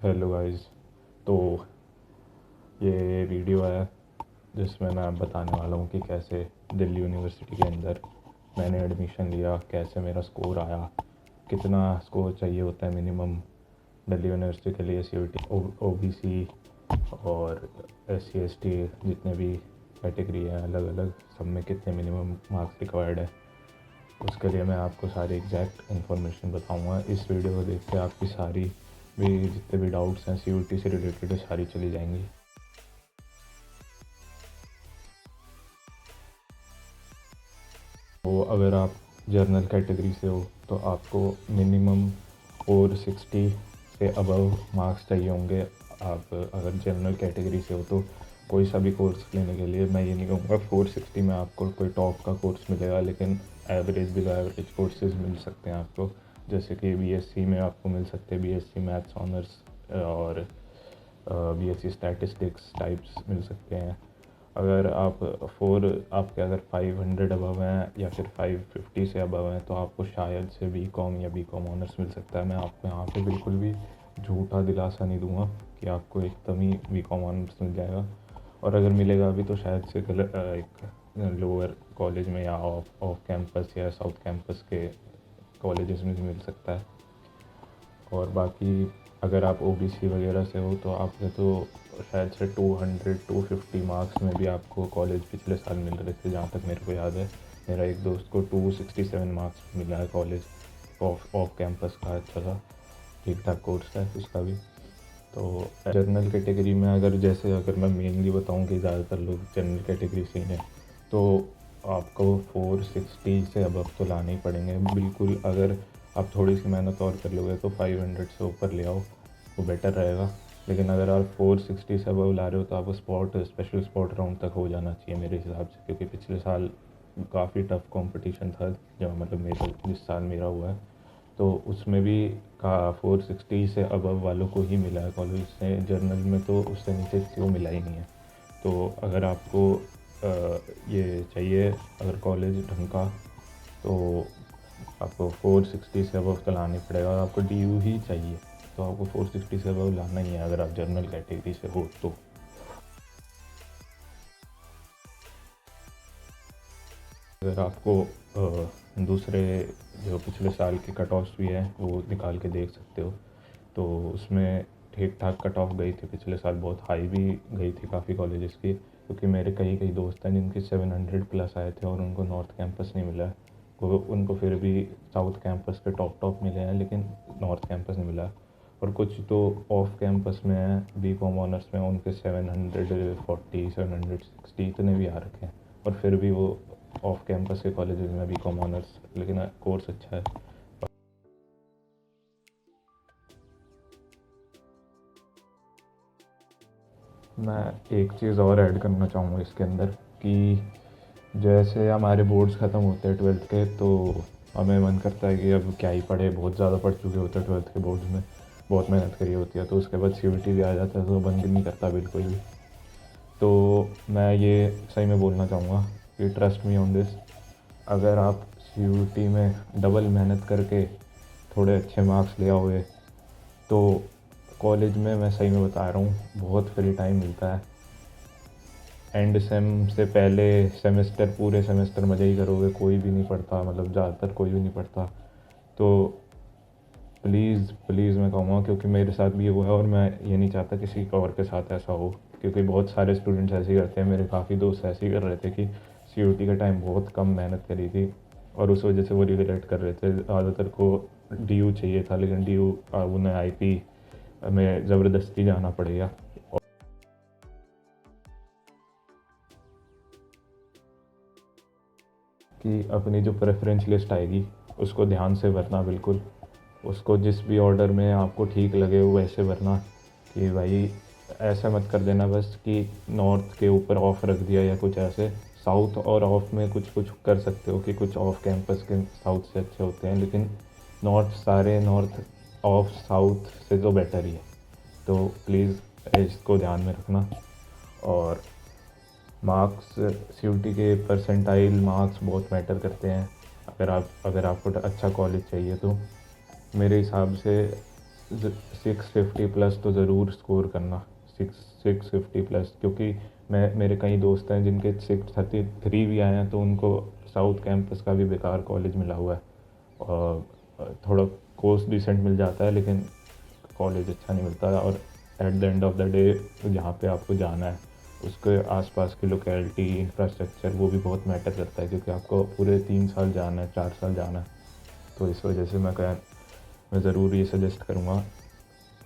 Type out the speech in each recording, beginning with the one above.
Hello guys. तो ये video है जिसमें मैं बताने वाला हूँ कि कैसे दिल्ली यूनिवर्सिटी के अंदर मैंने एडमिशन लिया, कैसे मेरा स्कोर आया, कितना स्कोर चाहिए होता है मिनिमम दिल्ली यूनिवर्सिटी के लिए, CUET, OBC और SC ST जितने भी कैटेगरी हैं अलग अलग, सब में कितने मिनिमम मार्क्स रिक्वायर्ड है। उसके लिए मैं आपको सारी एग्जैक्ट इन्फॉर्मेशन बताऊंगा। इस वीडियो को देख के आपकी सारी भी जितने भी डाउट्स हैं CUET से रिलेटेड सारी चली जाएंगी। तो अगर आप जर्नल कैटेगरी से हो तो आपको मिनिमम 460 से अबव मार्क्स चाहिए होंगे। आप अगर जनरल कैटेगरी से हो तो कोई सा भी कोर्स लेने के लिए मैं ये नहीं कहूँगा 460 में आपको कोई टॉप का कोर्स मिलेगा, लेकिन एवरेज बिलो एवरेज कोर्सेज मिल सकते हैं आपको। जैसे कि BSc में आपको मिल सकते हैं BSc मैथ्स ऑनर्स और BSc स्टैटिस्टिक्स टाइप्स मिल सकते हैं। अगर आपके अगर 500 अबव हैं या फिर 550 से अबव हैं तो आपको शायद से BCom या BCom ऑनर्स मिल सकता है। मैं आपको यहाँ पे बिल्कुल भी झूठा दिलासा नहीं दूंगा कि आपको एकदम ही BCom ऑनर्स मिल जाएगा, और अगर मिलेगा भी तो शायद से एक लोअर कॉलेज में या ऑफ कैंपस या साउथ कैंपस के कॉलेजेस में मिल सकता है। और बाकी अगर आप OBC वगैरह से हो तो आपके तो शायद से 200-250 मार्क्स में भी आपको कॉलेज पिछले साल मिल रहे थे, जहाँ तक मेरे को याद है। मेरा एक दोस्त को 267 मार्क्स मिला है कॉलेज ऑफ कैंपस का, अच्छा सा ठीक ठाक कोर्स है उसका भी। तो जनरल कैटेगरी में अगर मैं मेनली बताऊं कि ज़्यादातर लोग जनरल कैटेगरी से ही हैं, तो आपको 460 से अबव तो लाने ही पड़ेंगे बिल्कुल। अगर आप थोड़ी सी मेहनत और कर लोगे तो 500 से ऊपर ले आओ, वो बेटर रहेगा। लेकिन अगर आप 460 से अबव ला रहे हो तो आपको स्पेशल स्पॉट राउंड तक हो जाना चाहिए मेरे हिसाब से, क्योंकि पिछले साल काफ़ी टफ कंपटीशन था जब मतलब मेरा जिस साल मेरा हुआ है, तो उसमें भी का 460 से अबव वालों को ही मिला है कॉलेज से। जर्नल में तो उससे नीचे किसी को मिला ही नहीं है। तो अगर आपको ये चाहिए अगर कॉलेज ढंग का, तो आपको 460 से अबव तो लाना ही पड़ेगा। और आपको DU ही चाहिए तो आपको 460 से अबव लाना ही है अगर आप जर्नल कैटेगरी से हो तो। अगर आपको दूसरे जो पिछले साल की कट ऑफ्स भी हैं वो निकाल के देख सकते हो, तो उसमें ठीक ठाक कट ऑफ गई थी पिछले साल, बहुत हाई भी गई थी काफ़ी कॉलेजेस की, क्योंकि मेरे कई कई दोस्त हैं जिनके 700 प्लस आए थे और उनको नॉर्थ कैंपस नहीं मिला है। वो उनको फिर भी साउथ कैंपस के टॉप मिले हैं, लेकिन नॉर्थ कैंपस नहीं मिला। और कुछ तो ऑफ कैंपस में हैं BCom ऑनर्स में, उनके 740 760 इतने भी आ रखे हैं, और फिर भी वो ऑफ कैंपस के कॉलेजेस में BCom ऑनर्स, लेकिन कोर्स अच्छा है। मैं एक चीज़ और ऐड करना चाहूँगा इसके अंदर कि जैसे हमारे बोर्ड्स ख़त्म होते हैं 12th के, तो हमें मन करता है कि अब क्या ही पढ़े, बहुत ज़्यादा पढ़ चुके होते हैं 12th के बोर्ड्स में, बहुत मेहनत करी होती है, तो उसके बाद CUET भी आ जाता है तो बंद नहीं करता बिल्कुल भी। तो मैं ये सही में बोलना चाहूँगा कि ट्रस्ट मी ऑन दिस, अगर आप CUET में डबल मेहनत करके थोड़े अच्छे मार्क्स ले आओगे तो कॉलेज में, मैं सही में बता रहा हूँ, बहुत फ्री टाइम मिलता है। एंड सेम से पहले सेमेस्टर, पूरे सेमेस्टर मज़े ही करोगे, कोई भी नहीं पढ़ता, मतलब ज़्यादातर कोई भी नहीं पढ़ता। तो प्लीज़ प्लीज़ मैं कहूँगा, क्योंकि मेरे साथ भी ये हुआ है और मैं ये नहीं चाहता किसी और के साथ ऐसा हो, क्योंकि बहुत सारे स्टूडेंट्स ऐसे ही करते हैं। मेरे काफ़ी दोस्त ऐसे ही कर रहे थे कि CUET के टाइम बहुत कम मेहनत करी थी और उस वजह से वो रिग्रेट कर रहे थे। ज़्यादातर को DU चाहिए था, लेकिन DU उन्हें IP में ज़बरदस्ती जाना पड़ेगा। कि अपनी जो प्रेफरेंस लिस्ट आएगी उसको ध्यान से भरना बिल्कुल, उसको जिस भी ऑर्डर में आपको ठीक लगे वो वैसे भरना। कि भाई ऐसा मत कर देना बस कि नॉर्थ के ऊपर ऑफ रख दिया या कुछ ऐसे। साउथ और ऑफ में कुछ कुछ कर सकते हो कि कुछ ऑफ कैंपस के साउथ से अच्छे होते हैं, लेकिन नॉर्थ ऑफ साउथ से तो बेटर ही है। तो प्लीज़ इसको ध्यान में रखना। और मार्क्स, CUET के परसेंटाइल मार्क्स बहुत मैटर करते हैं। अगर आपको अच्छा कॉलेज चाहिए तो मेरे हिसाब से 650 प्लस तो ज़रूर स्कोर करना, 650 प्लस, क्योंकि मेरे कई दोस्त हैं जिनके 633 भी आए हैं तो उनको साउथ कैंपस का भी बेकार कॉलेज मिला हुआ है। और थोड़ा कोर्स डिसेंट मिल जाता है लेकिन कॉलेज अच्छा नहीं मिलता है। और at the end of the day जहाँ पे आपको जाना है उसके आसपास की लोकेलिटी, इंफ्रास्ट्रक्चर, वो भी बहुत मैटर करता है, क्योंकि आपको पूरे 3 साल जाना है, 4 साल जाना है। तो इस वजह से मैं ज़रूर ये सजेस्ट करूँगा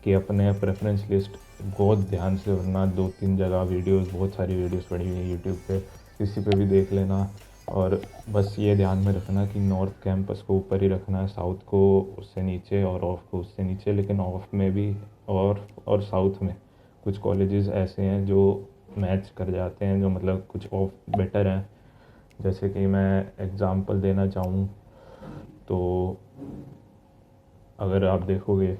कि अपने प्रेफरेंस लिस्ट बहुत ध्यान से भरना। 2-3 जगह वीडियोस, बहुत सारी वीडियोस पड़ी हुई हैं यूट्यूब पे, किसी पे भी देख लेना। और बस ये ध्यान में रखना कि नॉर्थ कैंपस को ऊपर ही रखना है, साउथ को उससे नीचे और ऑफ को उससे नीचे। लेकिन ऑफ में भी और साउथ में कुछ कॉलेजेस ऐसे हैं जो मैच कर जाते हैं, जो मतलब कुछ ऑफ बेटर हैं। जैसे कि मैं एग्ज़ाम्पल देना चाहूँ तो अगर आप देखोगे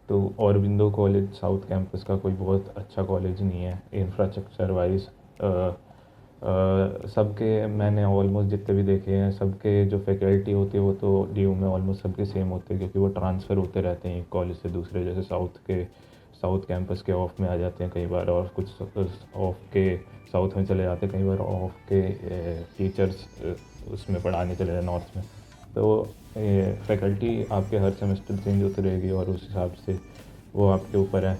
तो औरबिंदो कॉलेज साउथ कैंपस का कोई बहुत अच्छा कॉलेज नहीं है इंफ्रास्ट्रक्चर वाइज। सबके मैंने ऑलमोस्ट जितने भी देखे हैं, सबके जो फैकल्टी होती है वो तो डीयू में ऑलमोस्ट सबके सेम होते हैं, क्योंकि वो ट्रांसफ़र होते रहते हैं एक कॉलेज से दूसरे। जैसे साउथ कैंपस के ऑफ में आ जाते हैं कई बार, और कुछ ऑफ के साउथ में चले जाते हैं कई बार, ऑफ के टीचर्स उसमें पढ़ाने चले जाते नॉर्थ में। तो फैकल्टी आपके हर सेमेस्टर चेंज होती रहेगी और उस हिसाब से वो आपके ऊपर है।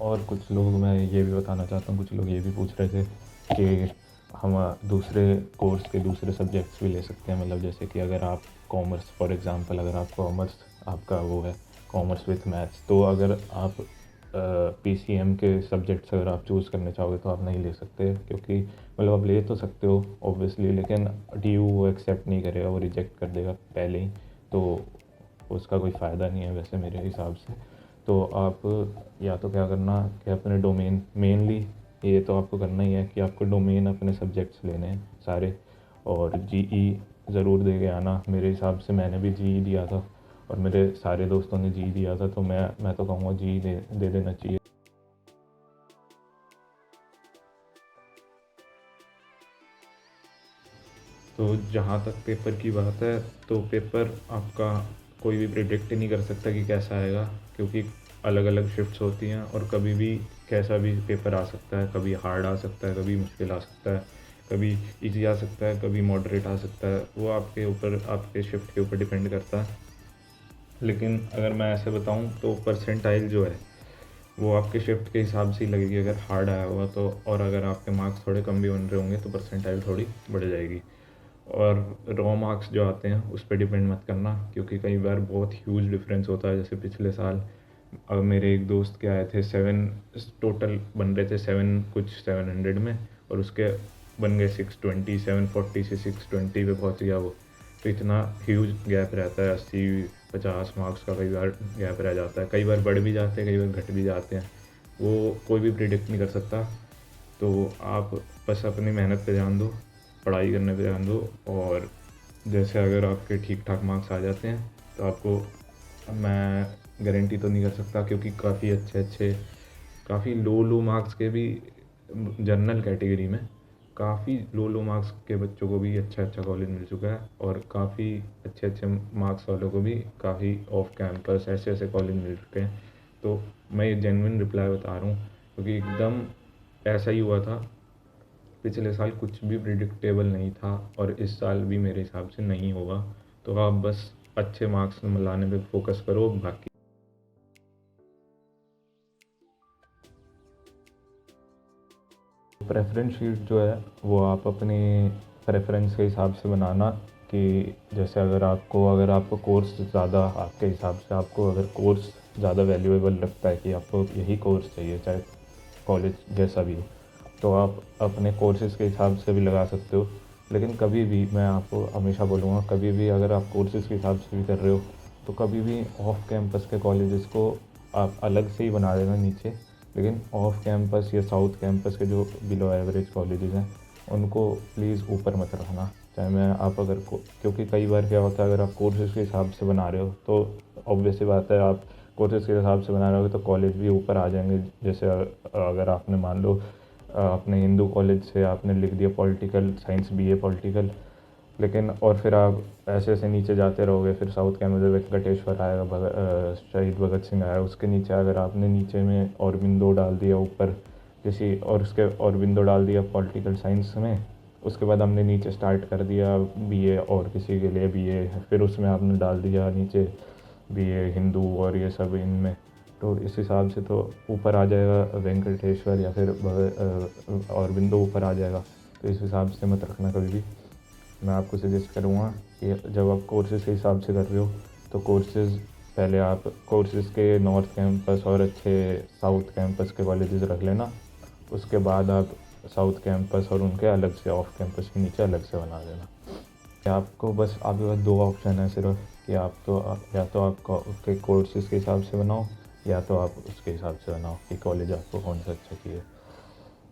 और कुछ लोग, मैं ये भी बताना चाहता हूँ, कुछ लोग ये भी पूछ रहे थे कि हम दूसरे कोर्स के दूसरे सब्जेक्ट्स भी ले सकते हैं। मतलब जैसे कि अगर आप कॉमर्स, फॉर एग्ज़ाम्पल अगर आप कॉमर्स, आपका वो है कॉमर्स विथ मैथ्स, तो अगर आप पीसीएम के सब्जेक्ट्स अगर आप चूज़ करने चाहोगे तो आप नहीं ले सकते, क्योंकि मतलब आप ले तो सकते हो ऑब्वियसली, लेकिन डीयू वो एक्सेप्ट नहीं करेगा, वो रिजेक्ट कर देगा पहले ही। तो उसका कोई फ़ायदा नहीं है वैसे मेरे हिसाब से। तो आप या तो क्या करना कि अपने डोमेन, मेनली ये तो आपको करना ही है कि आपको डोमेन अपने सब्जेक्ट्स लेने हैं सारे, और जीई ज़रूर दे के आना। मेरे हिसाब से मैंने भी जीई दिया था और मेरे सारे दोस्तों ने जी दिया था, तो मैं तो कहूँगा जी दे देना चाहिए। तो जहाँ तक पेपर की बात है, तो पेपर आपका कोई भी प्रिडिक्ट नहीं कर सकता कि कैसा आएगा, क्योंकि अलग अलग शिफ्ट्स होती हैं और कभी भी कैसा भी पेपर आ सकता है। कभी हार्ड आ सकता है, कभी मुश्किल आ सकता है, कभी इजी आ सकता है, कभी मॉडरेट आ सकता है। वो आपके ऊपर, आपके शिफ्ट के ऊपर डिपेंड करता है। लेकिन अगर मैं ऐसे बताऊँ तो परसेंटाइल जो है वो आपके शिफ्ट के हिसाब से ही लगेगी। अगर हार्ड आया हुआ तो, और अगर आपके मार्क्स थोड़े कम भी बन रहे होंगे तो परसेंटाइल थोड़ी बढ़ जाएगी। और रॉ मार्क्स जो आते हैं उस पर डिपेंड मत करना, क्योंकि कई बार बहुत ह्यूज डिफरेंस होता है। जैसे पिछले साल अब मेरे एक दोस्त के आए थे 7, टोटल बन रहे थे 7 कुछ 700 में, और उसके बन गए 620, 740 से 620 पे पहुंच गया वो। तो इतना ह्यूज गैप रहता है, 80-50 मार्क्स का कई बार गैप रह जाता है। कई बार बढ़ भी जाते हैं, कई बार घट भी जाते हैं, वो कोई भी प्रिडिक्ट नहीं कर सकता। तो आप बस अपनी मेहनत पे ध्यान दो, पढ़ाई करने पे ध्यान दो। और जैसे अगर आपके ठीक ठाक मार्क्स आ जाते हैं तो आपको, मैं गारंटी तो नहीं कर सकता क्योंकि काफ़ी अच्छे काफ़ी लो मार्क्स के भी, जनरल कैटेगरी में काफ़ी लो मार्क्स के बच्चों को भी अच्छा कॉलेज मिल चुका है, और काफ़ी अच्छे मार्क्स वालों को भी काफ़ी ऑफ कैंपस ऐसे कॉलेज मिल चुके हैं। तो मैं ये जेन्युइन रिप्लाई बता रहा हूँ, क्योंकि एकदम ऐसा ही हुआ था। पिछले साल कुछ भी प्रिडिक्टेबल नहीं था और इस साल भी मेरे हिसाब से नहीं होगा। तो आप बस अच्छे मार्क्स लाने पे फोकस करो। बाकी प्रेफरेंस शीट जो है वो आप अपने प्रेफरेंस के हिसाब से बनाना, कि जैसे अगर आपको कोर्स ज़्यादा, आपके हिसाब से आपको अगर कोर्स ज़्यादा वैल्यूएबल लगता है कि आपको यही कोर्स चाहिए चाहे कॉलेज जैसा भी हो, तो आप अपने कोर्सेज़ के हिसाब से भी लगा सकते हो। लेकिन कभी भी मैं आपको हमेशा बोलूँगा, कभी भी अगर आप कोर्सेज़ के हिसाब से भी कर रहे हो तो कभी भी ऑफ कैंपस के कॉलेजेस को आप अलग से ही बना देना नीचे। लेकिन ऑफ कैंपस या साउथ कैंपस के जो बिलो एवरेज कॉलेजेस हैं उनको प्लीज़ ऊपर मत रखना। चाहे मैं आप अगर क्योंकि कई बार क्या होता है, अगर आप कोर्सेज़ के हिसाब से बना रहे हो तो ऑब्वियस सी बात है, आप कोर्सेज़ के हिसाब से बना रहे हो तो कॉलेज भी ऊपर आ जाएंगे। जैसे अगर आपने मान लो अपने हिंदू कॉलेज से आपने लिख दिया पॉलिटिकल साइंस बीए पॉलिटिकल, लेकिन और फिर आप ऐसे ऐसे नीचे जाते रहोगे, फिर साउथ कैंपस में वेंकटेश्वर आएगा, शहीद भगत सिंह आया, उसके नीचे अगर आपने नीचे में औरबिंदो डाल दिया ऊपर किसी और, उसके औरबिंदो डाल दिया पॉलिटिकल साइंस में, उसके बाद हमने नीचे स्टार्ट कर दिया बीए, और किसी के लिए बीए, फिर उसमें आपने डाल दिया नीचे बीए हिंदू और ये सब इनमें, तो इस हिसाब से तो ऊपर आ जाएगा वेंकटेश्वर या फिर औरबिंदो ऊपर आ जाएगा। तो इस हिसाब से मत रखना कभी भी। मैं आपको सजेस्ट करूँगा कि जब आप कोर्सेज़ के हिसाब से कर रहे हो तो कोर्सेज़ पहले आप कोर्सेज़ के नॉर्थ कैंपस और अच्छे साउथ कैंपस के कॉलेजेस रख लेना, उसके बाद आप साउथ कैंपस और उनके अलग से ऑफ कैंपस के नीचे अलग से बना देना। आपको बस आपके पास दो ऑप्शन है सिर्फ, कि या तो आप के कोर्सेज़ के हिसाब से बनाओ, या तो आप उसके हिसाब से बनाओ कि कॉलेज आपको कौन सा अच्छा चाहिए।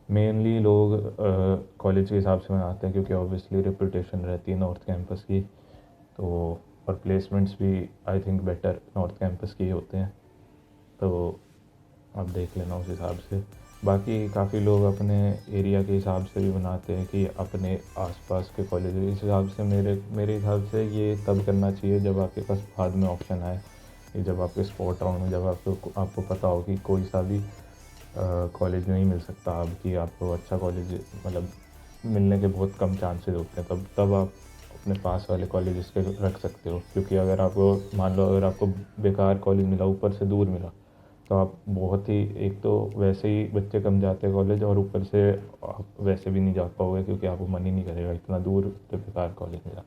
मेनली लोग कॉलेज के हिसाब से बनाते हैं क्योंकि ऑब्वियसली रेपुटेशन रहती है नॉर्थ कैंपस की, तो और प्लेसमेंट्स भी I think better north campus के ही होते हैं, तो आप देख लेना उस हिसाब से। बाकी काफ़ी लोग अपने एरिया के हिसाब से भी बनाते हैं कि अपने आसपास के कॉलेज, इस हिसाब से मेरे हिसाब से ये तब करना चाहिए जब आपके पास बाद में ऑप्शन आए, कि जब आपके स्पॉट राउंड में जब आपको पता हो कि कोई सा भी कॉलेज नहीं मिल सकता, अब कि आपको अच्छा कॉलेज मतलब मिलने के बहुत कम चांसेस होते हैं, तब आप अपने पास वाले कॉलेजेस के रख सकते हो। क्योंकि अगर आपको मान लो अगर आपको बेकार कॉलेज मिला, ऊपर से दूर मिला, तो आप बहुत ही, एक तो वैसे ही बच्चे कम जाते हैं कॉलेज, और ऊपर से आप वैसे भी नहीं जा पाओगे क्योंकि आपको मन ही नहीं करेगा, इतना दूर तो बेकार कॉलेज मिला।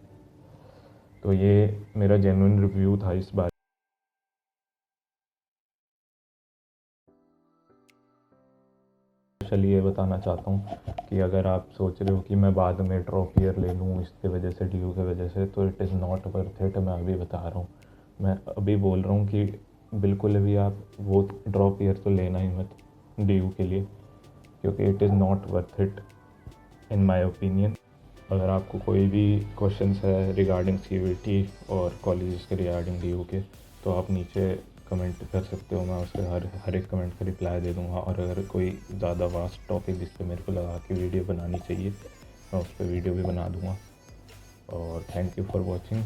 तो ये मेरा जेन्युइन रिव्यू था इस बारे। चलिए ये बताना चाहता हूँ कि अगर आप सोच रहे हो कि मैं बाद में ड्रॉप ईयर ले लूँ इसके वजह से, डी यू के वजह से, तो it is not worth it. मैं अभी बता रहा हूँ, मैं अभी बोल रहा हूँ कि बिल्कुल भी आप वो ड्रॉप ईयर तो लेना ही मत डी यू के लिए, क्योंकि it is not worth it in my opinion. अगर आपको कोई भी क्वेश्चंस है रिगार्डिंग CUET और कॉलेजेस के रिगार्डिंग डी यू के, तो आप नीचे कमेंट कर सकते हो, मैं उसके हर एक कमेंट का रिप्लाई दे दूँगा। और अगर कोई ज़्यादा वास्ट टॉपिक जिस पे मेरे को लगा कि वीडियो बनानी चाहिए, मैं उस पर वीडियो भी बना दूँगा। और थैंक यू फॉर वॉचिंग।